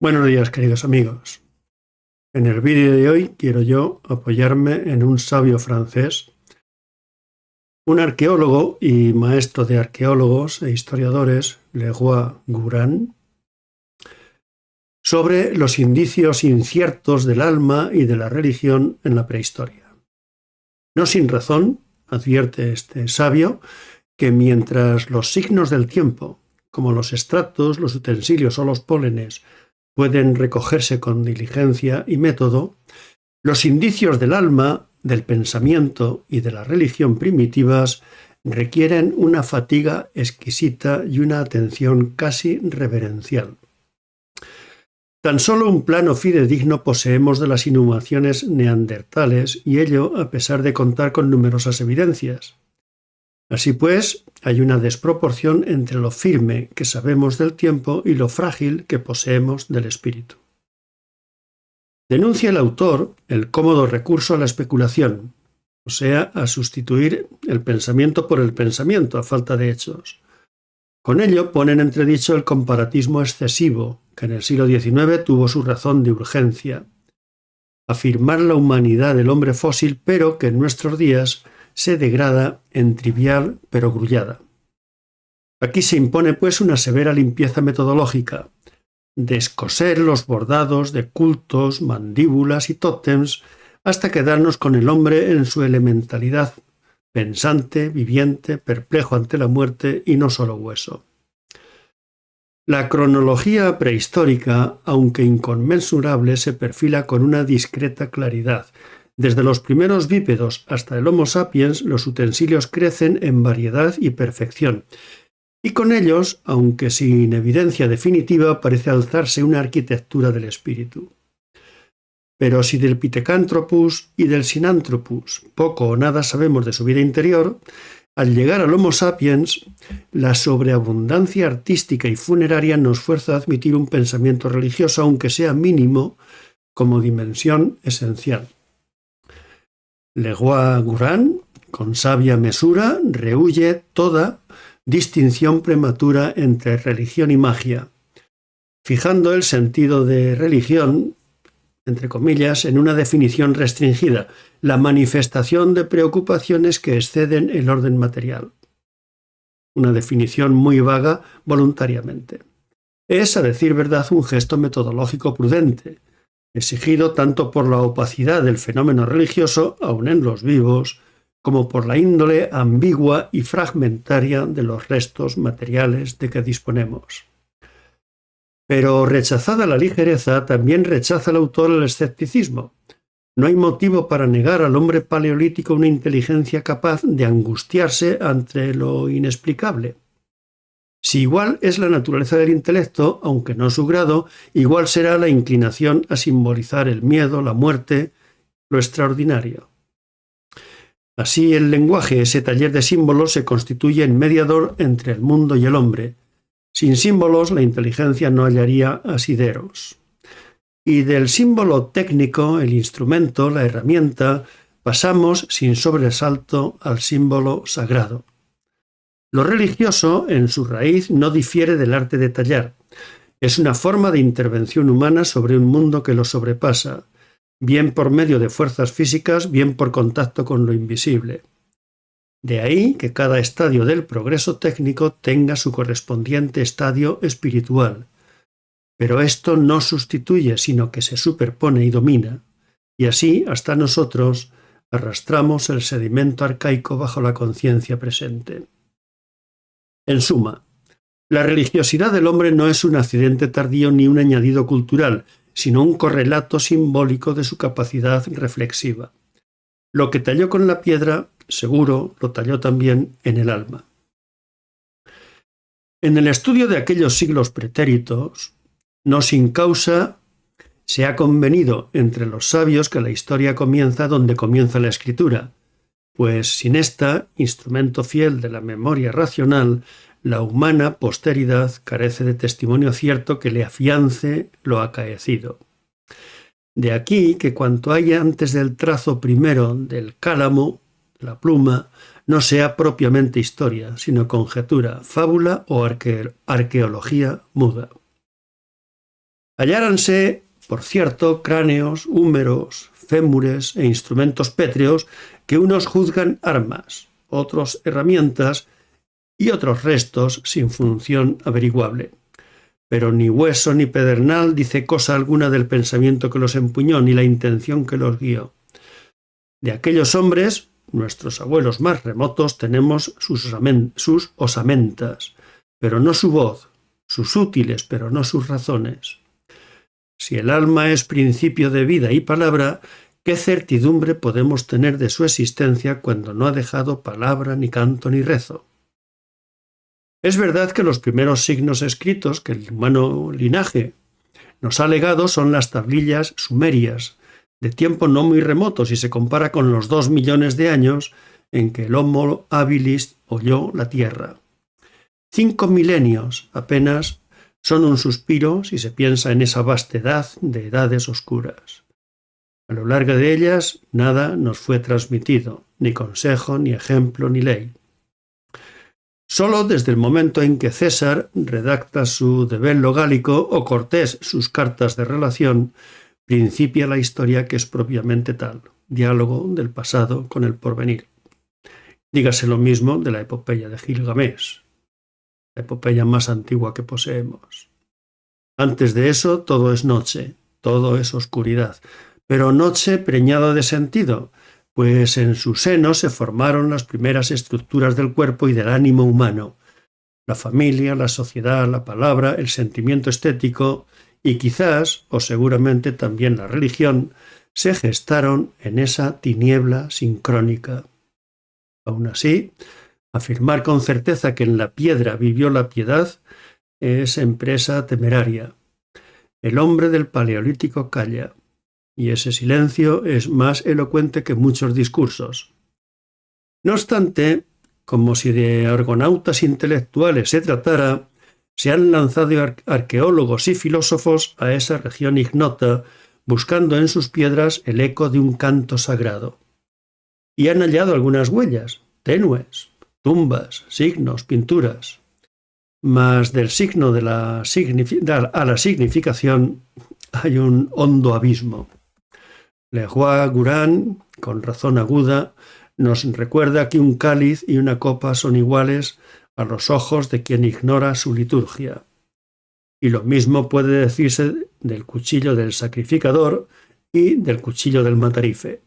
Buenos días, queridos amigos. En el vídeo de hoy quiero yo apoyarme en un sabio francés, un arqueólogo y maestro de arqueólogos e historiadores, Leroi-Gourhan, sobre los indicios inciertos del alma y de la religión en la prehistoria. No sin razón, advierte este sabio, que mientras los signos del tiempo, como los estratos, los utensilios o los pólenes, pueden recogerse con diligencia y método, los indicios del alma, del pensamiento y de la religión primitivas requieren una fatiga exquisita y una atención casi reverencial. Tan solo un plano fidedigno poseemos de las inhumaciones neandertales, y ello a pesar de contar con numerosas evidencias. Así pues, hay una desproporción entre lo firme que sabemos del tiempo y lo frágil que poseemos del espíritu. Denuncia el autor el cómodo recurso a la especulación, o sea, a sustituir el pensamiento por el pensamiento a falta de hechos. Con ello pone en entredicho el comparatismo excesivo, que en el siglo XIX tuvo su razón de urgencia. Afirmar la humanidad del hombre fósil, pero que en nuestros días se degrada en trivial pero grullada. Aquí se impone pues una severa limpieza metodológica, descoser los bordados de cultos, mandíbulas y tótems hasta quedarnos con el hombre en su elementalidad, pensante, viviente, perplejo ante la muerte y no solo hueso. La cronología prehistórica, aunque inconmensurable, se perfila con una discreta claridad. Desde los primeros bípedos hasta el Homo sapiens, los utensilios crecen en variedad y perfección, y con ellos, aunque sin evidencia definitiva, parece alzarse una arquitectura del espíritu. Pero si del Pithecanthropus y del Sinanthropus poco o nada sabemos de su vida interior, al llegar al Homo sapiens, la sobreabundancia artística y funeraria nos fuerza a admitir un pensamiento religioso, aunque sea mínimo, como dimensión esencial. Leroi-Gourhan, con sabia mesura, rehúye toda distinción prematura entre religión y magia, fijando el sentido de religión, entre comillas, en una definición restringida, la manifestación de preocupaciones que exceden el orden material. Una definición muy vaga voluntariamente. Es, a decir verdad, un gesto metodológico prudente, exigido tanto por la opacidad del fenómeno religioso, aun en los vivos, como por la índole ambigua y fragmentaria de los restos materiales de que disponemos. Pero rechazada la ligereza, también rechaza el autor el escepticismo. No hay motivo para negar al hombre paleolítico una inteligencia capaz de angustiarse ante lo inexplicable. Si igual es la naturaleza del intelecto, aunque no su grado, igual será la inclinación a simbolizar el miedo, la muerte, lo extraordinario. Así el lenguaje, ese taller de símbolos, se constituye en mediador entre el mundo y el hombre. Sin símbolos, la inteligencia no hallaría asideros. Y del símbolo técnico, el instrumento, la herramienta, pasamos sin sobresalto al símbolo sagrado. Lo religioso, en su raíz, no difiere del arte de tallar. Es una forma de intervención humana sobre un mundo que lo sobrepasa, bien por medio de fuerzas físicas, bien por contacto con lo invisible. De ahí que cada estadio del progreso técnico tenga su correspondiente estadio espiritual. Pero esto no sustituye, sino que se superpone y domina, y así hasta nosotros arrastramos el sedimento arcaico bajo la conciencia presente. En suma, la religiosidad del hombre no es un accidente tardío ni un añadido cultural, sino un correlato simbólico de su capacidad reflexiva. Lo que talló con la piedra, seguro, lo talló también en el alma. En el estudio de aquellos siglos pretéritos, no sin causa, se ha convenido entre los sabios que la historia comienza donde comienza la escritura, pues sin esta, instrumento fiel de la memoria racional, la humana posteridad carece de testimonio cierto que le afiance lo acaecido. De aquí que cuanto haya antes del trazo primero del cálamo, la pluma, no sea propiamente historia, sino conjetura, fábula o arqueología muda. Halláranse, por cierto, cráneos, húmeros, fémures e instrumentos pétreos que unos juzgan armas, otros herramientas y otros restos sin función averiguable. Pero ni hueso ni pedernal dice cosa alguna del pensamiento que los empuñó ni la intención que los guió. De aquellos hombres, nuestros abuelos más remotos, tenemos sus osamentas, pero no su voz, sus útiles, pero no sus razones. Si el alma es principio de vida y palabra, ¿qué certidumbre podemos tener de su existencia cuando no ha dejado palabra, ni canto, ni rezo? Es verdad que los primeros signos escritos que el humano linaje nos ha legado son las tablillas sumerias, de tiempo no muy remoto si se compara con los 2 millones de años en que el Homo habilis holló la tierra. 5 milenios apenas son un suspiro si se piensa en esa vastedad de edades oscuras. A lo largo de ellas nada nos fue transmitido, ni consejo, ni ejemplo, ni ley. Solo desde el momento en que César redacta su De Bello Gallico o Cortés sus cartas de relación, principia la historia que es propiamente tal, diálogo del pasado con el porvenir. Dígase lo mismo de la epopeya de Gilgamesh, la epopeya más antigua que poseemos. Antes de eso todo es noche, todo es oscuridad, pero noche preñada de sentido, pues en su seno se formaron las primeras estructuras del cuerpo y del ánimo humano, la familia, la sociedad, la palabra, el sentimiento estético y quizás, o seguramente también la religión, se gestaron en esa tiniebla sincrónica. Aún así, afirmar con certeza que en la piedra vivió la piedad es empresa temeraria. El hombre del Paleolítico calla, y ese silencio es más elocuente que muchos discursos. No obstante, como si de argonautas intelectuales se tratara, se han lanzado arqueólogos y filósofos a esa región ignota, buscando en sus piedras el eco de un canto sagrado. Y han hallado algunas huellas, tenues, tumbas, signos, pinturas. Mas del signo a la significación hay un hondo abismo. Le Roi Gourand, con razón aguda, nos recuerda que un cáliz y una copa son iguales a los ojos de quien ignora su liturgia. Y lo mismo puede decirse del cuchillo del sacrificador y del cuchillo del matarife.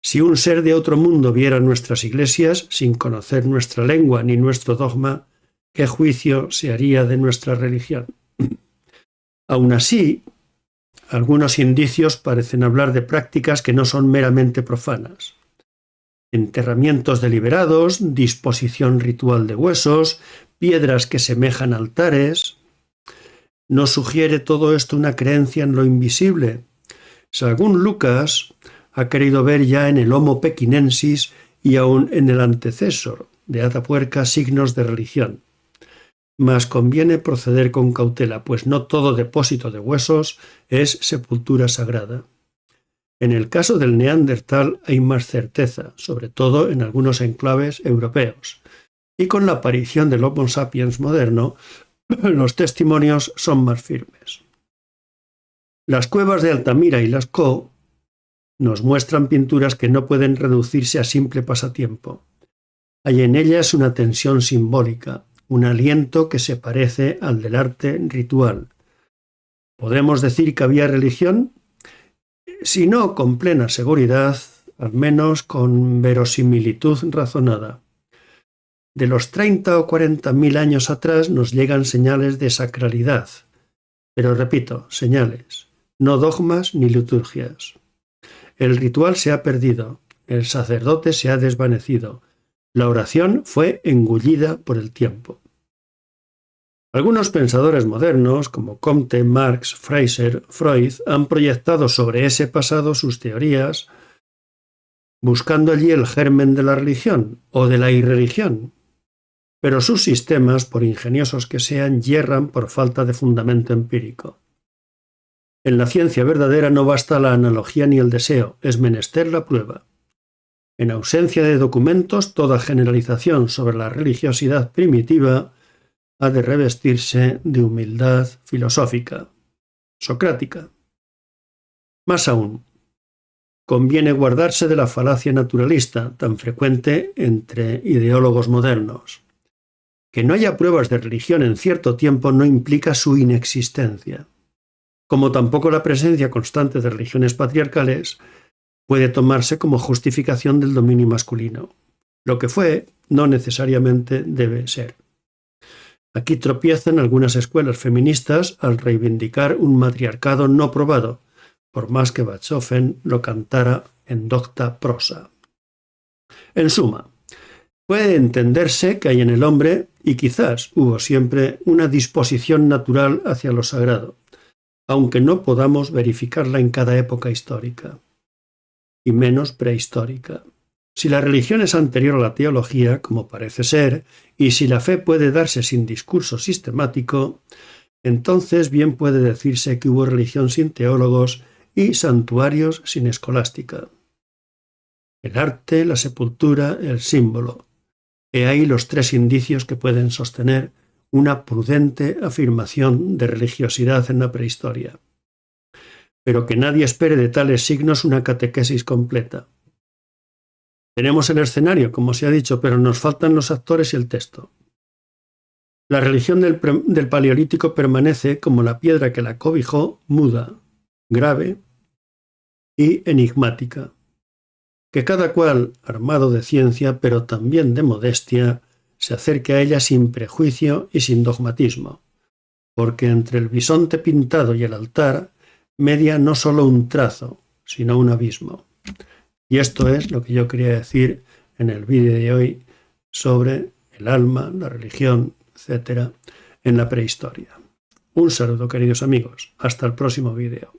Si un ser de otro mundo viera nuestras iglesias sin conocer nuestra lengua ni nuestro dogma, ¿qué juicio se haría de nuestra religión? Aun así, algunos indicios parecen hablar de prácticas que no son meramente profanas. Enterramientos deliberados, disposición ritual de huesos, piedras que semejan altares. ¿No sugiere todo esto una creencia en lo invisible? Según Lucas, ha querido ver ya en el Homo pekinensis y aun en el antecesor de Atapuerca signos de religión. Mas conviene proceder con cautela, pues no todo depósito de huesos es sepultura sagrada. En el caso del Neandertal hay más certeza, sobre todo en algunos enclaves europeos, y con la aparición del Homo sapiens moderno, los testimonios son más firmes. Las cuevas de Altamira y Lascaux nos muestran pinturas que no pueden reducirse a simple pasatiempo. Hay en ellas una tensión simbólica, un aliento que se parece al del arte ritual. ¿Podemos decir que había religión? Si no con plena seguridad, al menos con verosimilitud razonada. De los 30 o 40.000 años atrás nos llegan señales de sacralidad, pero repito, señales, no dogmas ni liturgias. El ritual se ha perdido, el sacerdote se ha desvanecido, la oración fue engullida por el tiempo. Algunos pensadores modernos, como Comte, Marx, Fraser, Freud, han proyectado sobre ese pasado sus teorías, buscando allí el germen de la religión o de la irreligión. Pero sus sistemas, por ingeniosos que sean, yerran por falta de fundamento empírico. En la ciencia verdadera no basta la analogía ni el deseo, es menester la prueba. En ausencia de documentos, toda generalización sobre la religiosidad primitiva ha de revestirse de humildad filosófica. socrática. Más aún, conviene guardarse de la falacia naturalista tan frecuente entre ideólogos modernos. Que no haya pruebas de religión en cierto tiempo no implica su inexistencia, como tampoco la presencia constante de religiones patriarcales puede tomarse como justificación del dominio masculino. Lo que fue no necesariamente debe ser. Aquí tropiezan algunas escuelas feministas al reivindicar un matriarcado no probado, por más que Bachofen lo cantara en docta prosa. En suma, puede entenderse que hay en el hombre, y quizás hubo siempre, una disposición natural hacia lo sagrado, aunque no podamos verificarla en cada época histórica, y menos prehistórica. Si la religión es anterior a la teología, como parece ser, y si la fe puede darse sin discurso sistemático, entonces bien puede decirse que hubo religión sin teólogos y santuarios sin escolástica. El arte, la sepultura, el símbolo. He ahí los tres indicios que pueden sostener una prudente afirmación de religiosidad en la prehistoria. Pero que nadie espere de tales signos una catequesis completa. Tenemos el escenario, como se ha dicho, pero nos faltan los actores y el texto. La religión del Paleolítico permanece como la piedra que la cobijó, muda, grave y enigmática. Que cada cual, armado de ciencia, pero también de modestia, se acerque a ella sin prejuicio y sin dogmatismo, porque entre el bisonte pintado y el altar media no solo un trazo, sino un abismo. Y esto es lo que yo quería decir en el vídeo de hoy sobre el alma, la religión, etc., en la prehistoria. Un saludo, queridos amigos. Hasta el próximo vídeo.